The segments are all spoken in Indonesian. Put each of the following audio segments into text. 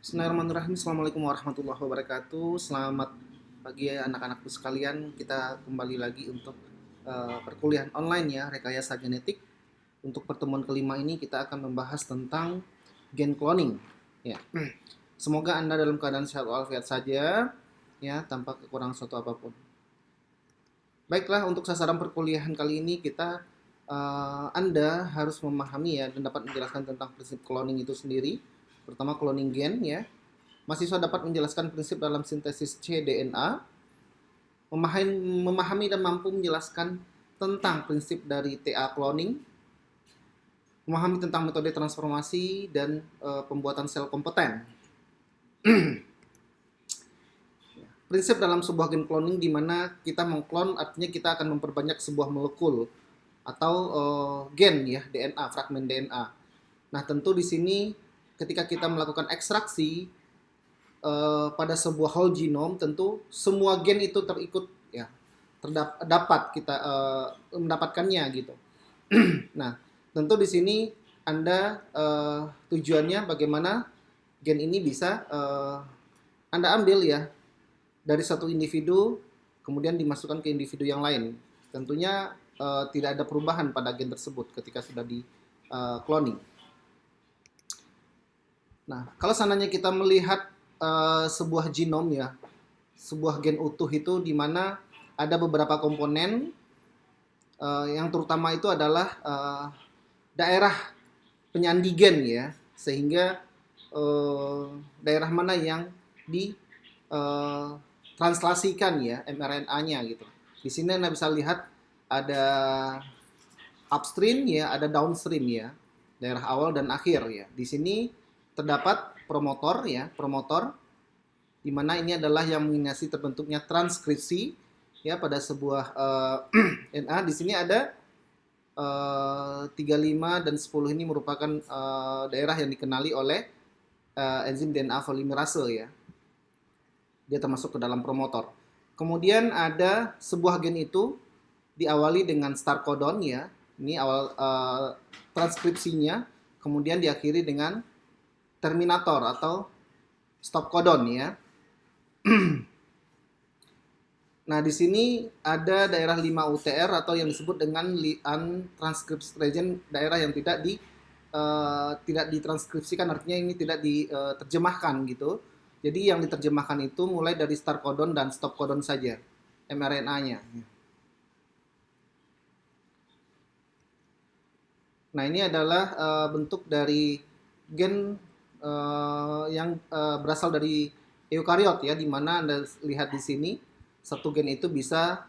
Bismillahirrahmanirrahim. Assalamualaikum warahmatullahi wabarakatuh. Selamat pagi ya anak-anakku sekalian. Kita kembali lagi untuk perkuliahan online ya, rekayasa genetik. Untuk pertemuan kelima ini kita akan membahas tentang gen cloning. Ya. Semoga Anda dalam keadaan sehat walafiat saja ya, tanpa kekurangan suatu apapun. Baiklah, untuk sasaran perkuliahan kali ini Anda harus memahami ya dan dapat menjelaskan tentang prinsip cloning itu sendiri. Pertama, cloning gen ya. Mahasiswa dapat menjelaskan prinsip dalam sintesis cDNA, memahami dan mampu menjelaskan tentang prinsip dari TA cloning, memahami tentang metode transformasi dan pembuatan sel kompeten. Prinsip dalam sebuah gen cloning di mana kita mengklon artinya kita akan memperbanyak sebuah molekul atau gen ya, DNA, fragmen DNA. Nah, tentu di sini ketika kita melakukan ekstraksi pada sebuah whole genome, tentu semua gen itu terikut ya, dapat kita mendapatkannya gitu. Nah, tentu di sini Anda tujuannya bagaimana gen ini bisa Anda ambil ya dari satu individu kemudian dimasukkan ke individu yang lain. Tentunya tidak ada perubahan pada gen tersebut ketika sudah di cloning. Nah, kalau seandainya kita melihat sebuah genom ya, sebuah gen utuh itu di mana ada beberapa komponen yang terutama itu adalah daerah penyandi gen ya, sehingga daerah mana yang ditranslasikan ya mRNA-nya gitu. Di sini Anda bisa lihat ada upstream ya, ada downstream ya, daerah awal dan akhir ya. Di sini terdapat promotor ya, promotor di mana ini adalah yang menginisiasi terbentuknya transkripsi ya pada sebuah DNA. Di sini ada 35 dan 10 ini merupakan daerah yang dikenali oleh enzim DNA polimerase ya. Dia termasuk ke dalam promotor. Kemudian ada sebuah gen itu diawali dengan start codon ya. Ini awal transkripsinya, kemudian diakhiri dengan terminator atau stop codon ya. Nah, di sini ada daerah 5 UTR atau yang disebut dengan untranscripted region, daerah yang tidak ditranskripsikan, artinya ini tidak diterjemahkan gitu. Jadi yang diterjemahkan itu mulai dari start codon dan stop codon saja, mRNA-nya. Nah, ini adalah bentuk dari gen yang berasal dari eukariot ya, di mana Anda lihat di sini satu gen itu bisa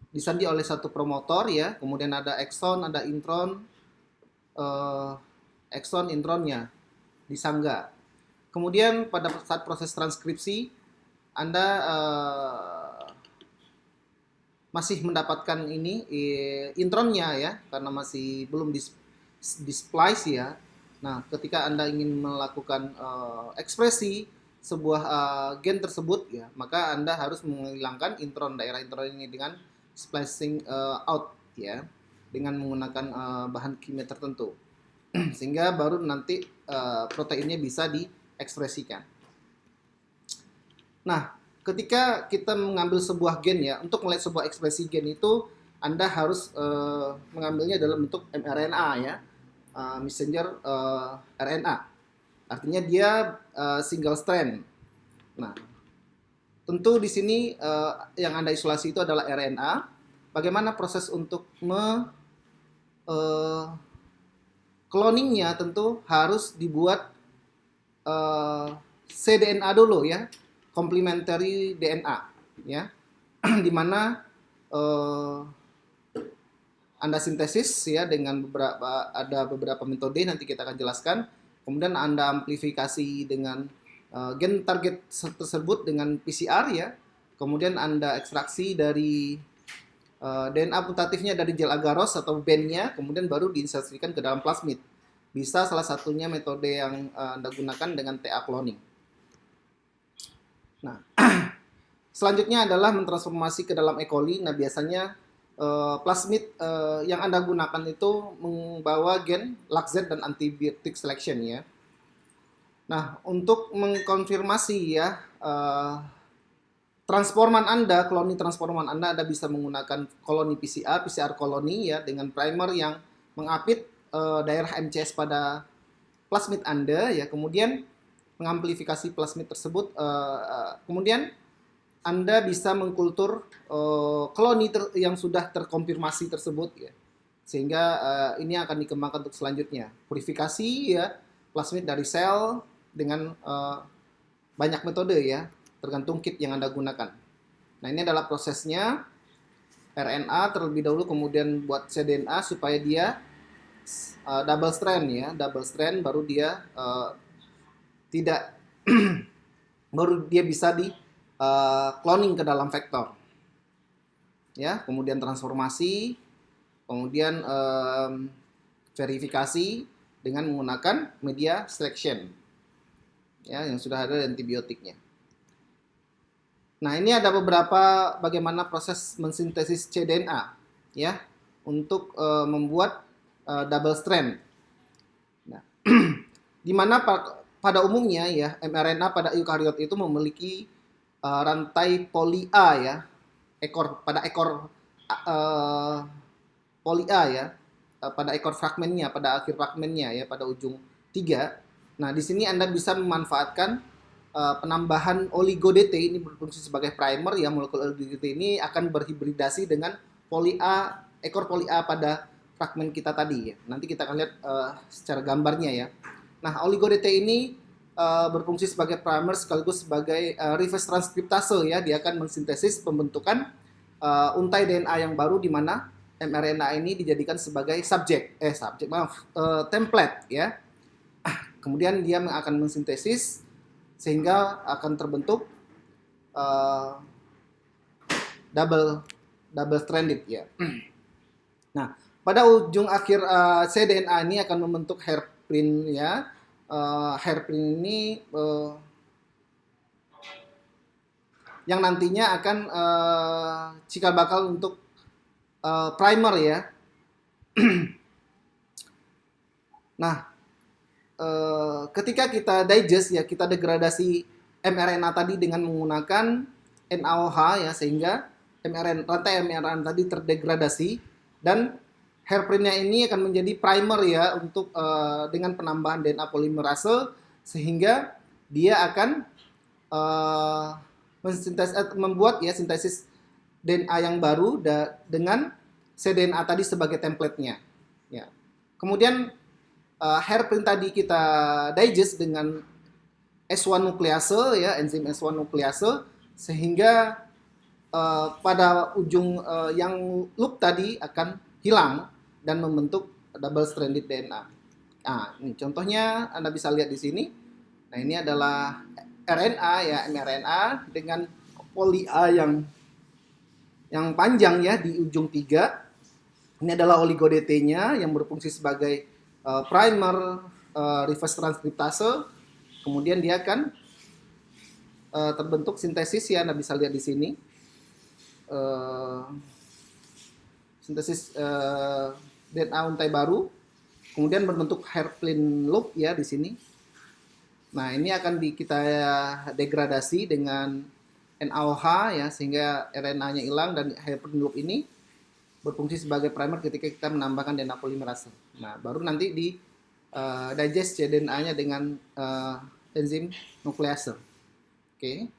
disandi oleh satu promotor ya, kemudian ada ekson, ada intron, ekson intronnya disangga. Kemudian pada saat proses transkripsi Anda masih mendapatkan ini intronnya ya, karena masih belum displice ya. Nah, ketika Anda ingin melakukan ekspresi sebuah gen tersebut ya, maka Anda harus menghilangkan intron, daerah intron ini dengan splicing out ya, dengan menggunakan bahan kimia tertentu. Sehingga baru nanti proteinnya bisa diekspresikan. Nah, ketika kita mengambil sebuah gen ya, untuk melihat sebuah ekspresi gen itu Anda harus mengambilnya dalam bentuk mRNA ya, messenger RNA. Artinya dia single strand. Nah, tentu di sini yang Anda isolasi itu adalah RNA. Bagaimana proses untuk cloningnya, tentu harus dibuat cDNA dulu ya, complementary DNA ya, di mana Anda sintesis ya dengan beberapa metode, nanti kita akan jelaskan. Kemudian Anda amplifikasi dengan gen target tersebut dengan PCR ya. Kemudian Anda ekstraksi dari DNA putatifnya dari gel agarose atau band-nya, kemudian baru diinsersikan ke dalam plasmid. Bisa salah satunya metode yang Anda gunakan dengan TA cloning. Nah, selanjutnya adalah mentransformasi ke dalam E. coli. Nah, biasanya plasmid yang Anda gunakan itu membawa gen LACZ dan antibiotic selection ya. Nah, untuk mengkonfirmasi ya transforman Anda, koloni transforman Anda bisa menggunakan koloni PCR koloni ya dengan primer yang mengapit daerah MCS pada plasmid Anda ya, kemudian mengamplifikasi plasmid tersebut, kemudian Anda bisa mengkultur koloni yang sudah terkonfirmasi tersebut ya, sehingga ini akan dikembangkan untuk selanjutnya purifikasi ya plasmid dari sel dengan banyak metode ya, tergantung kit yang Anda gunakan. Nah, ini adalah prosesnya. RNA terlebih dahulu, kemudian buat cDNA supaya dia double strand ya, double strand, baru dia tidak baru dia bisa di cloning ke dalam vektor ya, kemudian transformasi, kemudian verifikasi dengan menggunakan media selection ya yang sudah ada antibiotiknya. Nah, ini ada beberapa bagaimana proses mensintesis cDNA ya untuk membuat double strand. Nah, di mana pada umumnya ya mRNA pada eukariot itu memiliki rantai poli A ya, ekor poli A ya, pada ekor fragmennya, pada akhir fragmennya ya, pada ujung 3. Nah, di sini Anda bisa memanfaatkan penambahan oligo-DT, ini berfungsi sebagai primer ya. Molekul oligo-DT ini akan berhibridasi dengan poli A, ekor poli A pada fragmen kita tadi ya. Nanti kita akan lihat secara gambarnya ya. Nah, oligo-DT ini berfungsi sebagai primer sekaligus sebagai reverse transkriptase ya. Dia akan mensintesis pembentukan untai DNA yang baru, di mana mRNA ini dijadikan sebagai template ya. Kemudian dia akan mensintesis sehingga akan terbentuk double stranded ya. Nah, pada ujung akhir cDNA ini akan membentuk hairpin ya. Hairpin ini yang nantinya akan cikal bakal untuk primer ya. Nah, ketika kita digest ya, kita degradasi mRNA tadi dengan menggunakan NaOH ya, sehingga rantai mRNA tadi terdegradasi dan hairpinnya ini akan menjadi primer ya untuk dengan penambahan DNA polimerase, sehingga dia akan membuat ya sintesis DNA yang baru dengan cDNA tadi sebagai template-nya ya. Kemudian hairpin tadi kita digest dengan S1 nuklease ya, enzim S1 nuklease, sehingga pada ujung yang loop tadi akan hilang dan membentuk double stranded DNA. Nah, ini contohnya Anda bisa lihat di sini. Nah, ini adalah RNA ya, mRNA dengan poli A yang panjang ya di ujung 3. Ini adalah oligo-DT-nya yang berfungsi sebagai primer reverse transkriptase. Kemudian dia akan terbentuk sintesis ya, Anda bisa lihat di sini. Sintesis DNA untai baru, kemudian berbentuk hairpin loop ya di sini. Nah, ini akan kita degradasi dengan NaOH ya, sehingga RNA-nya hilang, dan hairpin loop ini berfungsi sebagai primer ketika kita menambahkan DNA polimerase. Nah, baru nanti di digest cDNA-nya dengan enzim nuklease. Oke.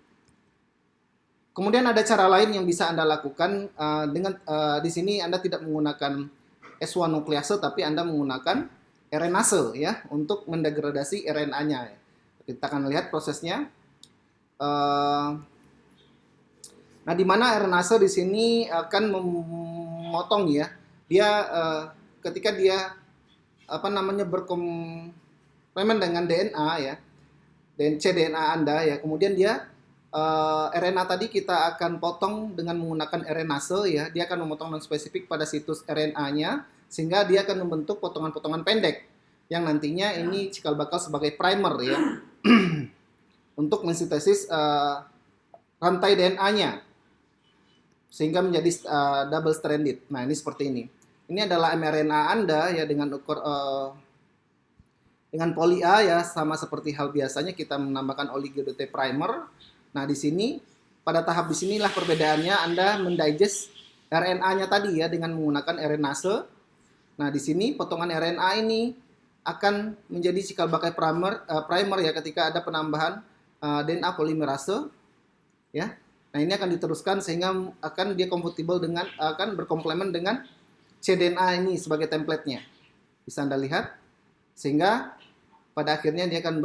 Kemudian ada cara lain yang bisa Anda lakukan dengan di sini Anda tidak menggunakan S1 nuklease, tapi Anda menggunakan RNase ya untuk mendegradasi RNA-nya. Kita akan lihat prosesnya. Nah, di mana RNase di sini akan memotong ya. Dia ketika dia berkomplemen dengan DNA ya, dan cDNA Anda ya, kemudian dia RNA tadi kita akan potong dengan menggunakan RNase ya. Dia akan memotong non-spesifik pada situs RNA-nya, sehingga dia akan membentuk potongan-potongan pendek yang nantinya ini cikal bakal sebagai primer ya untuk mensintesis rantai DNA-nya sehingga menjadi double stranded. Nah, ini seperti ini. Ini adalah mRNA Anda ya dengan Dengan poly A ya sama seperti hal biasanya kita menambahkan oligo-DT primer. Nah, di sini pada tahap di sinilah perbedaannya Anda mendigest RNA-nya tadi ya dengan menggunakan RNase. Nah, di sini potongan RNA ini akan menjadi cikal bakal primer ya ketika ada penambahan DNA polimerase ya. Nah, ini akan diteruskan sehingga akan dia compatible dengan akan berkomplement dengan cDNA ini sebagai template-nya. Bisa Anda lihat sehingga pada akhirnya dia akan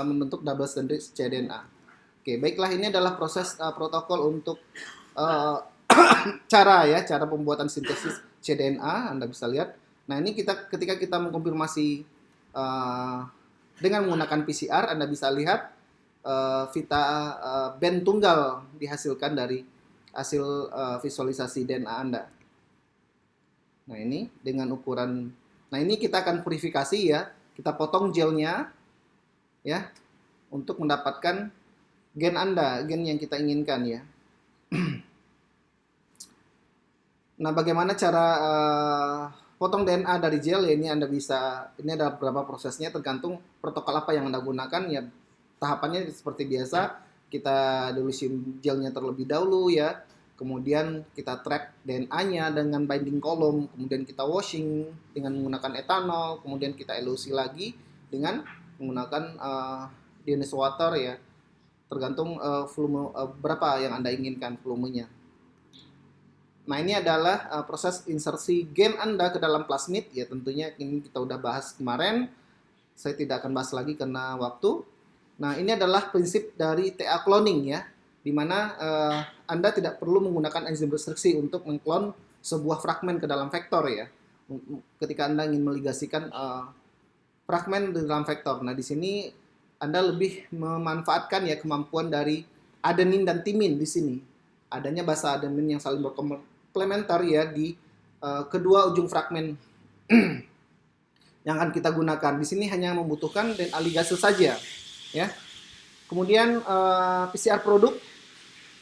membentuk double stranded cDNA. Oke, baiklah, ini adalah proses protokol untuk cara pembuatan sintesis cDNA. Anda bisa lihat. Nah, ini ketika kita mengkonfirmasi dengan menggunakan PCR, Anda bisa lihat band tunggal dihasilkan dari hasil visualisasi DNA Anda. Nah, ini dengan ukuran. Nah, ini kita akan purifikasi ya. Kita potong gelnya ya untuk mendapatkan gen Anda, gen yang kita inginkan ya. Nah, bagaimana cara potong DNA dari gel ya, ini ada beberapa prosesnya tergantung protokol apa yang Anda gunakan ya. Tahapannya seperti biasa, kita dilusin gelnya terlebih dahulu ya. Kemudian kita track DNA-nya dengan binding column, kemudian kita washing dengan menggunakan etanol, kemudian kita elusi lagi dengan menggunakan deionized water ya. Tergantung volume berapa yang Anda inginkan volumenya. Nah, ini adalah proses insersi gen Anda ke dalam plasmid ya, tentunya ini kita udah bahas kemarin. Saya tidak akan bahas lagi karena waktu. Nah, ini adalah prinsip dari TA cloning ya, di mana Anda tidak perlu menggunakan enzim restriksi untuk mengklon sebuah fragmen ke dalam vektor ya. Ketika Anda ingin meligasikan fragmen di dalam vektor. Nah, di sini Anda lebih memanfaatkan ya kemampuan dari adenin dan timin di sini. Adanya basa adenin yang saling berkomplementer ya di kedua ujung fragmen yang akan kita gunakan. Di sini hanya membutuhkan DNA ligase saja ya. Kemudian PCR produk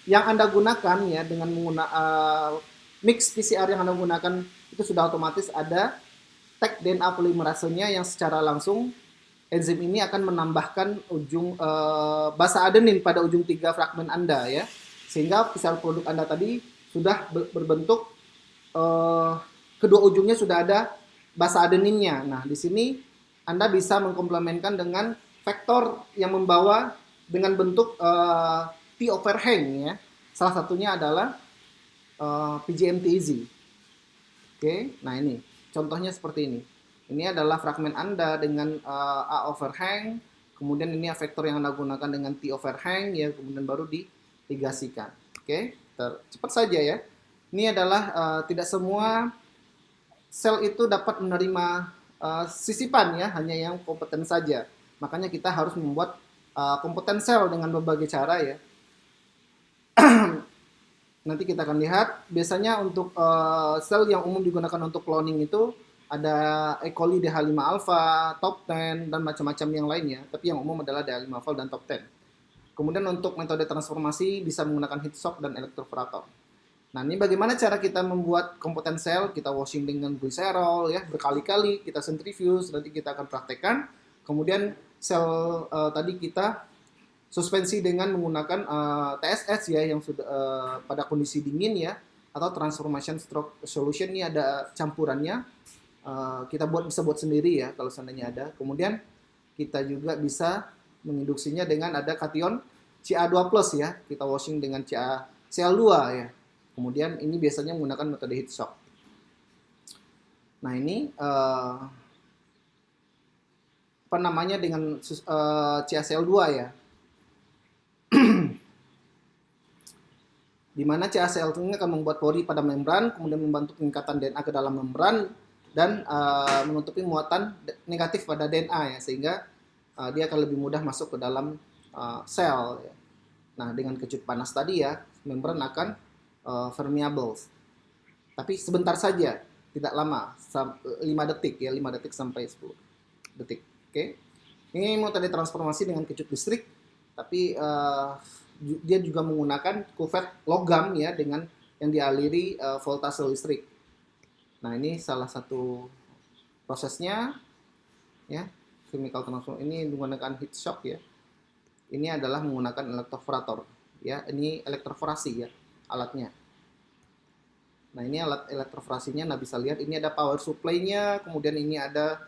yang Anda gunakan ya dengan menggunakan mix PCR yang Anda gunakan itu sudah otomatis ada tag DNA polimerasenya yang secara langsung enzim ini akan menambahkan ujung basa adenin pada ujung 3 fragmen Anda ya. Sehingga PCR produk Anda tadi sudah berbentuk kedua ujungnya sudah ada basa adeninnya. Nah, di sini Anda bisa mengkomplementkan dengan vektor yang membawa dengan bentuk T overhang ya. Salah satunya adalah PGMTZ. Oke, nah ini contohnya seperti ini. Ini adalah fragmen Anda dengan A overhang, kemudian ini vektor yang Anda gunakan dengan T overhang ya, kemudian baru diligasikan. Oke, cepat saja ya. Ini adalah tidak semua sel itu dapat menerima sisipan ya, hanya yang kompeten saja. Makanya kita harus membuat kompeten sel dengan berbagai cara ya. Nanti kita akan lihat, biasanya untuk sel yang umum digunakan untuk cloning itu ada E. coli DH5 alpha, top 10, dan macam-macam yang lainnya. Tapi yang umum adalah DH5 alpha dan top 10. Kemudian untuk metode transformasi bisa menggunakan heat shock dan elektrofrator. Nah, ini bagaimana cara kita membuat kompeten sel? Kita washing dengan glycerol ya, berkali-kali, kita centrifuge, nanti kita akan praktekkan. Kemudian sel tadi kita suspensi dengan menggunakan TSS ya yang sudah pada kondisi dingin ya, atau transformation stroke solution, ini ada campurannya. Kita bisa buat sendiri ya kalau seandainya ada. Kemudian kita juga bisa menginduksinya dengan ada kation Ca2+ ya. Kita washing dengan CaCl2 ya. Kemudian ini biasanya menggunakan metode heat shock. Nah, ini apa namanya dengan CaCl2 ya. Di mana CaCl2 ini akan membuat pori pada membran, kemudian membantu peningkatan DNA ke dalam membran dan menutupi muatan negatif pada DNA ya, sehingga dia akan lebih mudah masuk ke dalam sel ya. Nah, dengan kecut panas tadi ya, membran akan permeable. Tapi sebentar saja, tidak lama, 5 detik ya, 5 detik sampai 10 detik. Oke. Ini metode transformasi dengan kecut listrik, tapi dia juga menggunakan kuvet logam ya dengan yang dialiri voltase listrik. Nah, ini salah satu prosesnya ya. chemical transform ini menggunakan heat shock ya. Ini adalah menggunakan elektroforator ya. Ini elektroforasi ya alatnya. Nah, ini alat elektroforasinya. Nah, bisa lihat ini ada power supply-nya, kemudian ini ada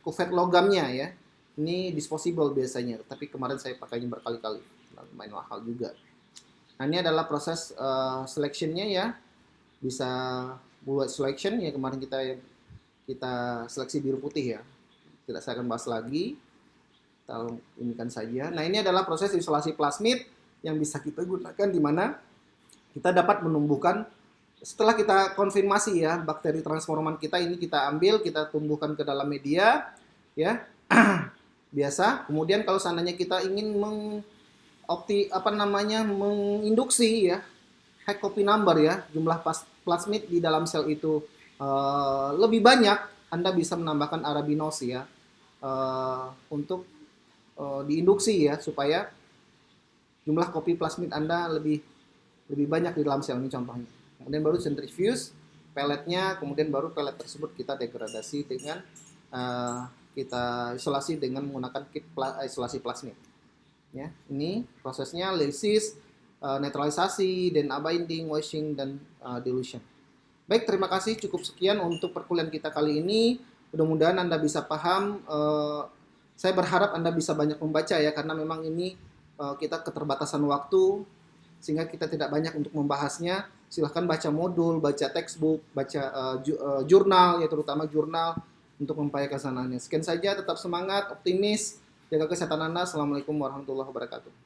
kuvet logamnya ya. Ini disposable biasanya, tapi kemarin saya pakainya berkali-kali. Lumayan mahal juga. Nah, ini adalah proses selection-nya ya. Bisa buat selection ya, kemarin kita seleksi biru putih ya. Tidak saya akan bahas lagi. Kita inikan saja. Nah, ini adalah proses isolasi plasmid yang bisa kita gunakan di mana kita dapat menumbuhkan setelah kita konfirmasi ya bakteri transforman kita ini kita ambil, kita tumbuhkan ke dalam media ya. Biasa. Kemudian kalau seandainya kita ingin menginduksi ya high copy number ya, jumlah plasmid di dalam sel itu lebih banyak, Anda bisa menambahkan arabinose ya untuk diinduksi ya supaya jumlah kopi plasmid Anda lebih banyak di dalam sel ini contohnya. Kemudian baru centrifuge pelletnya, kemudian baru pellet tersebut kita degradasi dengan kita isolasi dengan menggunakan kit isolasi plasmid. Ya, ini prosesnya lysis, netralisasi, DNA binding, washing dan dilution. Baik, terima kasih. Cukup sekian untuk perkuliahan kita kali ini. Mudah-mudahan Anda bisa paham. Saya berharap Anda bisa banyak membaca ya, karena memang ini kita keterbatasan waktu sehingga kita tidak banyak untuk membahasnya. Silahkan baca modul, baca textbook, baca jurnal ya, terutama jurnal untuk memperoleh kesanaannya. Sekian saja, tetap semangat, optimis, jaga kesehatan Anda. Assalamualaikum warahmatullahi wabarakatuh.